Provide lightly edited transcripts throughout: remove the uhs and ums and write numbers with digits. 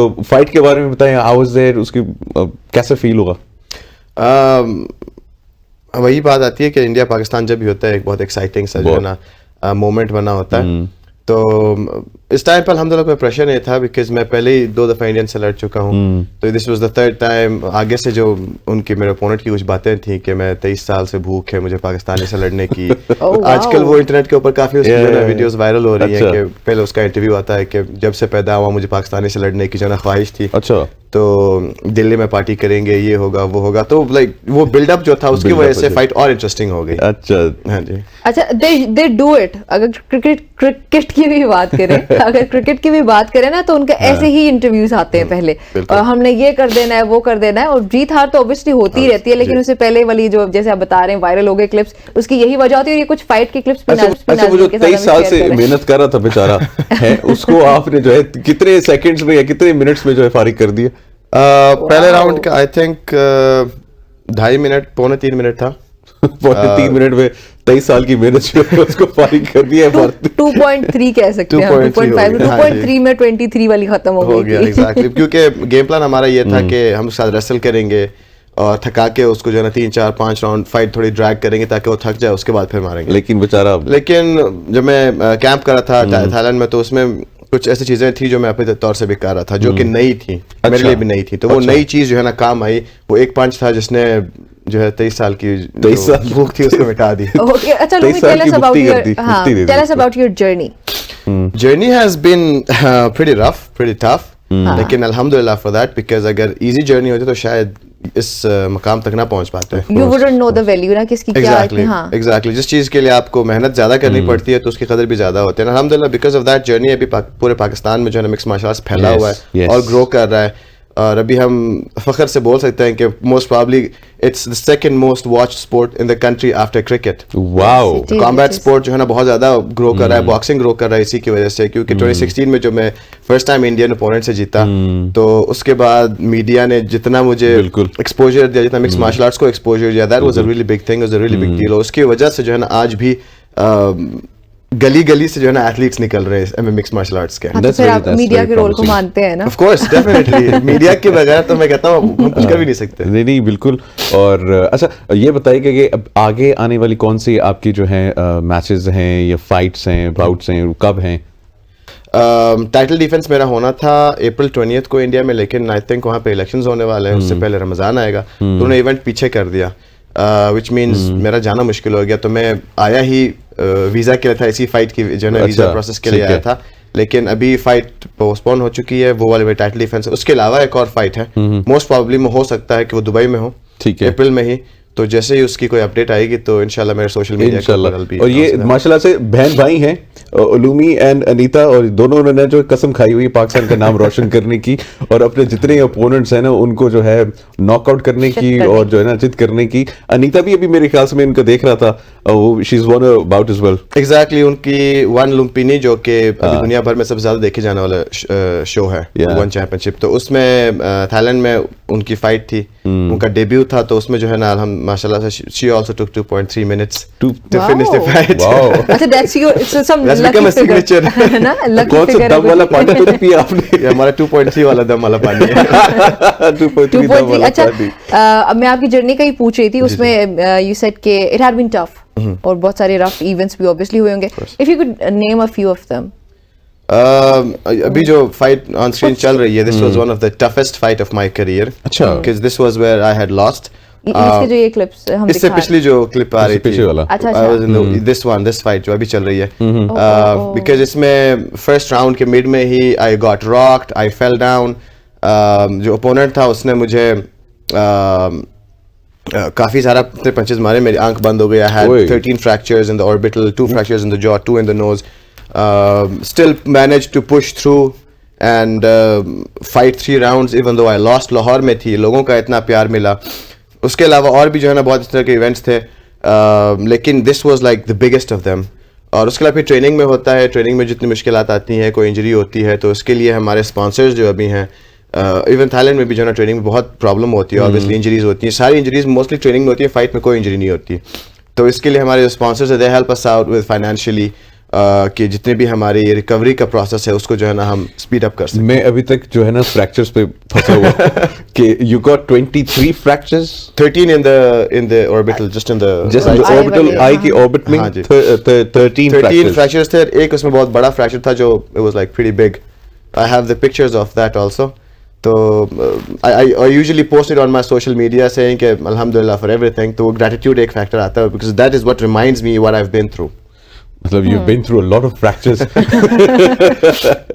तो फाइट के बारे में बताएं, हाउ वाज देयर, उसकी कैसे फील होगा? वही बात आती है कि इंडिया पाकिस्तान जब भी होता है एक बहुत एक्साइटिंग सा जो है ना मोमेंट बना होता है। तो इस टाइम पर अल्हम्दुलिल्लाह कोई प्रेशर नहीं था, बिकॉज मैं पहले ही 2 दफ़ा इंडियन से लड़ चुका हूँ। तो this was the third time. आगे से जो उनकी मेरे ओपोनेंट की कुछ बातें थी कि मैं 23 साल से भूख है मुझे पाकिस्तानी से लड़ने की। आजकल वो इंटरनेट के ऊपर काफ़ी वीडियोस वायरल हो रही हैं कि पहले उसका इंटरव्यू आता है कि जब से पैदा हुआ मुझे पाकिस्तानी से लड़ने की जो ना ख्वाहिश थी। अच्छा। तो दिल्ली में पार्टी करेंगे, ये होगा वो होगा, तो लाइक वो बिल्डअप जो था उसकी वजह से फाइट और इंटरेस्टिंग हो गई। अच्छा। हाँ जी। अच्छा, दे डू इट। अगर क्रिकेट की भी बात करें अगर क्रिकेट की भी बात करें ना तो उनके ऐसे ही इंटरव्यूज आते हैं पहले, और हमने ये कर देना है वो कर देना है, और जीत हार तो ऑब्वियसली होती ही रहती है, लेकिन उससे पहले वाली जो जैसे आप बता रहे हैं वायरल हो गए क्लिप्स, उसकी यही वजह होती है। ये कुछ फाइट की क्लिप्स अच्छा, वो जो 23 साल से मेहनत कर रहा था बेचारा है, उसको आपने जो है कितने सेकंड्स में या कितने मिनट्स में जो है फारिग कर दिया? पहले राउंड का आई थिंक 2.5 मिनट, पौने 3 मिनट था। 3 मिनट में 23 साल की मेहनत जो है उसको फारिग कर दिया है। 2.3 कह सकते हैं, 2.5 2.3 में 23 वाली खत्म हो गई। एग्जैक्टली, क्योंकि गेम प्लान हमारा ये था कि हम उसके साथ रेसल करेंगे और थका के उसको जो है ना 3 4 5 राउंड फाइट थोड़ी ड्रैग करेंगे ताकि वो थक जाए, उसके बाद फिर मारेंगे। लेकिन बेचारा, लेकिन जब मैं कैंप कर रहा था थाईलैंड में, तो उसमें कुछ ऐसी चीजें थी जो मैं अपने तौर से भी कर रहा था, जो कि नई थी। अच्छा। मेरे लिए भी नई थी, तो वो नई चीज जो है ना काम आई। वो एक पंच था जिसने जो है 23 साल की 23 साल भूख थी उसको मिटा दी। ओके, अच्छा, tell us about your journey. Journey has been pretty rough, pretty tough, लेकिन अल्हम्दुलिल्लाह फॉर दैट, बिकॉज अगर इजी जर्नी होती तो शायद इस मकाम तक ना पहुंच पाते। You wouldn't know the value ना किसकी क्या है। Exactly. जिस चीज के लिए आपको मेहनत ज्यादा करनी पड़ती है तो उसकी कदर भी ज्यादा होती है। अल्हम्दुलिल्लाह बिकॉज ऑफ दैट जर्नी अभी पूरे पाकिस्तान में जो है ना मिक्स मार्शल आर्ट्स फैला हुआ है और ग्रो कर रहा है, और अभी हम फख्र से बोल सकते हैं कि most probably it's the second most watched sport in the country after cricket. Wow. Combat sport जो है ना बहुत ज्यादा ग्रो कर रहा है, बॉक्सिंग ग्रो कर रहा है इसी की वजह से, क्योंकि 2016 में जो मैं फर्स्ट टाइम इंडियन ओपोनेंट से जीता, तो उसके बाद मीडिया ने जितना मुझे एक्सपोजर दिया, जितना मिक्स मार्शल आर्ट्स को एक्सपोजर दिया, that was a really big thing, was a really big deal. और उसकी वजह से जो है ना आज भी गली गली से जो है ना एथलीट्स निकल रहे हैं मिक्स मार्शल आर्ट्स के। तो फिर आप मीडिया के रोल को मानते हैं ना? Of course, definitely. मीडिया के बगैर तो मैं कहता हूँ हम कुछ कर भी नहीं सकते। नहीं, बिल्कुल। और अच्छा, ये बताइए कि अब आगे आने वाली कौन सी आपकी जो है मैचेस हैं या फाइट्स हैं, बाउट्स हैं, कब हैं? टाइटल डिफेंस मेरा होना था अप्रैल 20 को इंडिया में, लेकिन आई थिंक वहाँ पे इलेक्शंस होने वाले हैं, उससे पहले रमजान आएगा, तो उन्होंने इवेंट पीछे कर दिया, विच मीन्स मेरा जाना मुश्किल हो गया। तो मैं आया ही वीज़ा के लिए था, इसी फाइट की जो है वीज़ा प्रोसेस के लिए आया था, लेकिन अभी फाइट पोस्टपोन हो चुकी है, वो वाले में टाइटल डिफेंस है। उसके अलावा एक और फाइट है, मोस्ट प्रॉब्ली हो सकता है कि वो दुबई में हो, ठीक है, अप्रैल में ही। तो जैसे ही उसकी कोई अपडेट आएगी तो इंशाल्लाह मेरे सोशल मीडिया पे। और ये माशाल्लाह से बहन भाई हैं, उलूमी एंड अनीता, और दोनों ने जो कसम खाई हुई पाकिस्तान का नाम रोशन करने की और अपने जितने ओपोनेंट्स हैं ना उनको जो है नॉकआउट करने की और जो है ना जित करने की। अनीता भी अभी मेरे ख्याल से मैं इनका देख रहा था, वो she is one about age as. Exactly, उनकी वन लुम्पिनी जो कि दुनिया भर में सबसे ज्यादा देखे जाने वाला शो है, वन चैंपियनशिप, तो उसमें थाईलैंड में उनकी फाइट थी, उनका डेब्यू था, तो उसमें जो है ना माशाल्लाह से she also took 2.3 minutes to finish the fight. Wow. अच्छा, that's some that's become a signature. ना lucky कौन सा दम वाला पानी तो पिया आपने? ये हमारा 2.3 वाला दम वाला पानी है। 2.3 दम वाला अच्छा, अब मैं आपकी जर्नी का ही पूछ रही थी, उसमें you said कि it had been tough और बहुत सारे रफ इवेंट्स भी ऑब्वियसली हुए होंगे। If you could name a few of them. अभी जो फाइट ऑन स्क्रीन चल रही है, this was one of the toughest fight of my career. अच्छा, because this was where I had lost. इसके जो ये क्लिप्स हम इससे पिछली जो क्लिप आ रही थी, अच्छा, I was in this fight जो अभी चल रही है, because इसमें फर्स्ट राउंड के मिड में ही I got rocked, I fell down. जो ओपोनेंट था उसने मुझे काफी सारा पंचेस मारे, मेरी आंख बंद हो गई। I had 13 fractures in the orbital, 2 fractures in the jaw, 2 in the nose. Still managed to push through and fight 3 rounds even though I lost. Lahore में थी, लोगों का इतना प्यार मिला। उसके अलावा और भी जो है ना बहुत इस तरह के इवेंट्स थे, लेकिन this was like the biggest of them. और उसके अलावा फिर ट्रेनिंग में होता है, ट्रेनिंग में जितनी मुश्किलात आती हैं, कोई इंजरी होती है, तो उसके लिए हमारे स्पॉन्सर्स जो अभी हैं, इवन थाईलैंड में भी जो है ना ट्रेनिंग में बहुत प्रॉब्लम होती है, ऑब्वियसली इंजरीज होती हैं, सारी इंजरीज मोस्टली ट्रेनिंग में होती है, फाइट में कोई इंजरी नहीं होती। तो इसके लिए हमारे sponsors they help us out with financially, कि जितने भी हमारी रिकवरी का प्रोसेस है उसको जो है ना हम स्पीड अप कर सकें. मैं अभी तक जो है ना फ्रैक्चर्स पे फंसा हुआ कि you got 23 fractures, 13 in the orbital, just in the orbital eye की orbit में 13 fractures थे. एक उसमें बहुत बड़ा fracture था जो it was like pretty big. I have the pictures of that also. तो I usually post it on my social media saying कि alhamdulillah for everything. तो gratitude एक factor आता है because that is what reminds me what I've been through. मतलब you've been through a lot of fractures.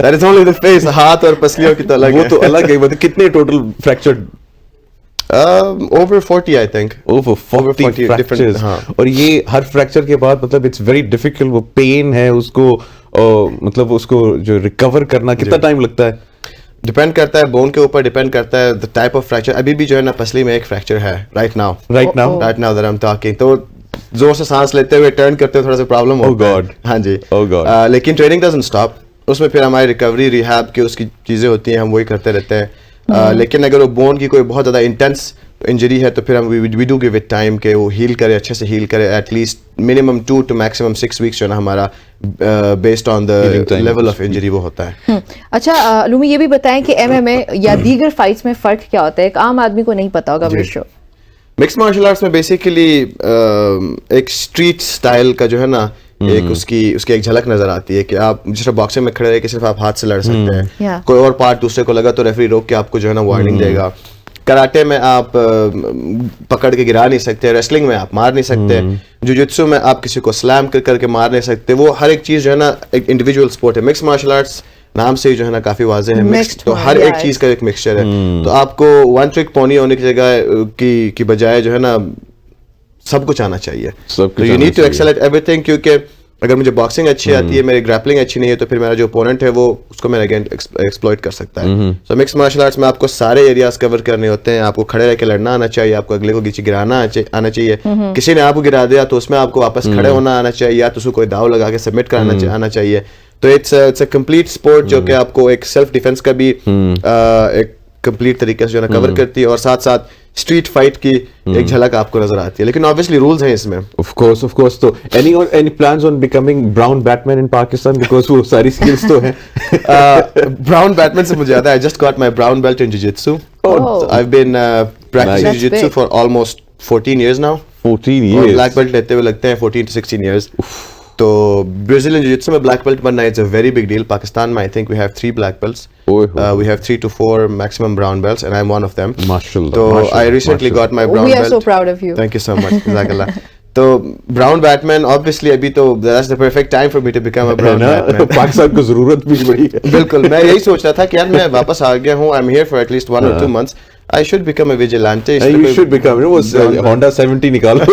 That is only the face. हाथ और पसलियों की तो अलग है. वो तो अलग है. मतलब कितने total fractured? Over 40 I think. Over 40 fractures. हाँ. और ये हर fracture के बाद मतलब it's very difficult. वो pain है उसको मतलब उसको जो recover करना कितना time लगता है? डिपेंड करता है बोन के ऊपर, डिपेंड करता है द टाइप ऑफ फ्रैक्चर. अभी भी जो है ना पसली में एक फ्रैक्चर है right now that I am talking. तो जोर से सांस लेते हुए टर्न करते हुए थोड़ा सा प्रॉब्लम होता है. हाँ जी. लेकिन ट्रेनिंग डजंट स्टॉप. उसमें फिर हमारी रिकवरी रिहैब की उसकी चीज़ें होती हैं, हम वही करते रहते हैं. लेकिन अगर वो बोन की कोई बहुत ज़्यादा इंटेंस इंजरी है तो फिर हम we do give it time कि वो हील करे, अच्छे से हील करे. At least minimum 2 to maximum 6 weeks जो है ना हमारा based on the level of injury वो होता है. अच्छा उलूमी ये भी बताएं कि MMA या दीगर फाइट्स में फ़र्क क्या होता है? एक आम आदमी को नहीं पता होगा. मिक्स्ड मार्शल आर्ट्स में बेसिकली एक स्ट्रीट स्टाइल का जो है ना एक उसकी एक झलक नजर आती है कि आप जिस तरह बॉक्सिंग में खड़े रह के सिर्फ आप हाथ से लड़ सकते हैं. कोई और पार्ट दूसरे को लगा तो रेफरी रोक के आपको जो है ना वार्निंग देगा. कराटे में आप पकड़ के गिरा नहीं सकते, रेसलिंग में आप मार नहीं सकते, जुजुत्सु में आप किसी को स्लैम करके मार नहीं सकते. वो हर एक चीज़ जो है ना एक इंडिविजुअल स्पोर्ट है. मिक्स्ड मार्शल आर्ट्स नाम से ही जो है ना काफी वाजे है मिक्स्ड. तो हर एक चीज का एक मिक्सचर है. तो आपको वन ट्रिक पोनी होने की जगह की बजाय जो है ना सब कुछ आना चाहिए. You need to excel at everything. क्योंकि अगर मुझे बॉक्सिंग अच्छी आती है, मेरी ग्रैपलिंग अच्छी नहीं है, तो फिर मेरा जो ओपोनेंट है वो उसको मेरा अगेन एक्सप्लॉइट कर सकता है. सो मिक्स्ड मार्शल आर्ट्स में आपको सारे एरियाज कवर करने होते हैं. आपको खड़े रह के लड़ना आना चाहिए, आपको अगले को नीचे गिराना आना चाहिए. किसी ने आपको गिरा दिया तो उसमें आपको वापस खड़े होना आना चाहिए, या तो उसको कोई दाव लगा के सबमिट कराना आना चाहिए. तो इट्स अ कंप्लीट स्पोर्ट जो कि आपको एक सेल्फ डिफेंस का भी एक कंप्लीट तरीके से जो है कवर करती है, और साथ साथ स्ट्रीट फाइट की एक झलक आपको नजर आती है. लेकिन ऑब्वियसली रूल्स हैं इसमें. Of course. तो any plans on becoming brown batman in Pakistan? Because वो सारी स्किल्स तो हैं. ब्राउन बैटमैन से मुझे याद है, I just got my brown belt in jujitsu. I have been practising jujitsu for almost 14 years now. 14 years. Black belt लेते हुए लगते हैं 14 to 16 years. तो ब्राजीलियन जिजित्सु में ब्लैक बेल्ट बनना it's a very big deal. Pakistan में I think we have 3 black belts. We have 3 to 4 maximum brown belts, and I'm one of them. Mashallah. So I recently got my brown belt. We are so proud of you. Thank you so much. Jazakallah. तो brown batman obviously अभी तो that's the perfect time for me to become a brown batman. Pakistan को जरूरत भी बड़ी है. बिल्कुल. मैं यही सोच रहा था कि यार मैं वापस आ गया हूँ. I'm here for at least 1 or 2 months. I should become a vigilante. You should become. वो Honda 70 निकालो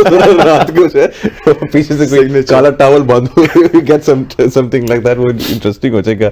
रात को पीछे से कोई काला टॉवल बांधो. Get something like that. वो इंटरेस्टिंग हो जाएगा.